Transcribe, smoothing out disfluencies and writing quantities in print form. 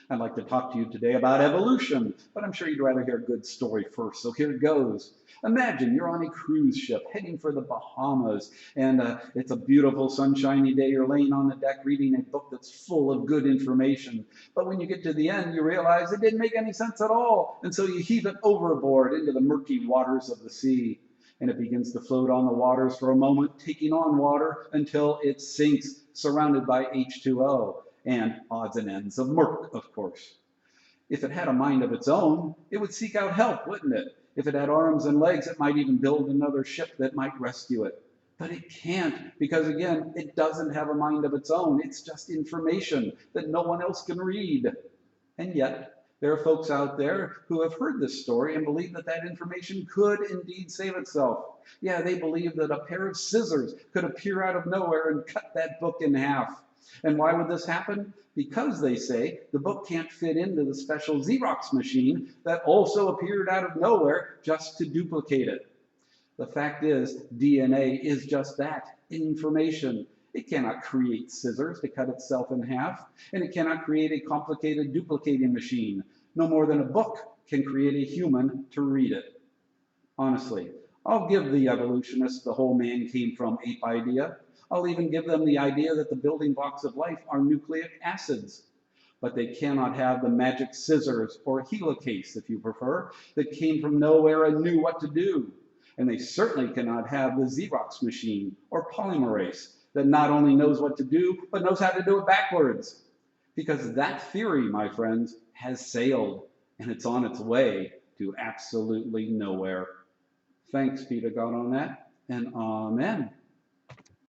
I'd like to talk to you today about evolution, but I'm sure you'd rather hear a good story first, so here it goes. Imagine you're on a cruise ship heading for the Bahamas, and it's a beautiful sunshiny day. You're laying on the deck reading a book that's full of good information. But when you get to the end, you realize it didn't make any sense at all, and so you heave it overboard into the murky waters of the sea. And it begins to float on the waters for a moment, taking on water until it sinks, surrounded by H2O and odds and ends of murk, of course. If it had a mind of its own, it would seek out help, wouldn't it? If it had arms and legs, it might even build another ship that might rescue it. But it can't, because again, it doesn't have a mind of its own. It's just information that no one else can read. And yet, there are folks out there who have heard this story and believe that that information could indeed save itself. Yeah, they believe that a pair of scissors could appear out of nowhere and cut that book in half. And why would this happen? Because they say the book can't fit into the special Xerox machine that also appeared out of nowhere just to duplicate it. The fact is, DNA is just that, information. It cannot create scissors to cut itself in half, and it cannot create a complicated duplicating machine, no more than a book can create a human to read it. Honestly, I'll give the evolutionists the whole man came from ape idea. I'll even give them the idea that the building blocks of life are nucleic acids. But they cannot have the magic scissors or helicase, if you prefer, that came from nowhere and knew what to do. And they certainly cannot have the Xerox machine or polymerase that not only knows what to do, but knows how to do it backwards. Because that theory, my friends, has sailed, and it's on its way to absolutely nowhere. Thanks be to God on that, and amen.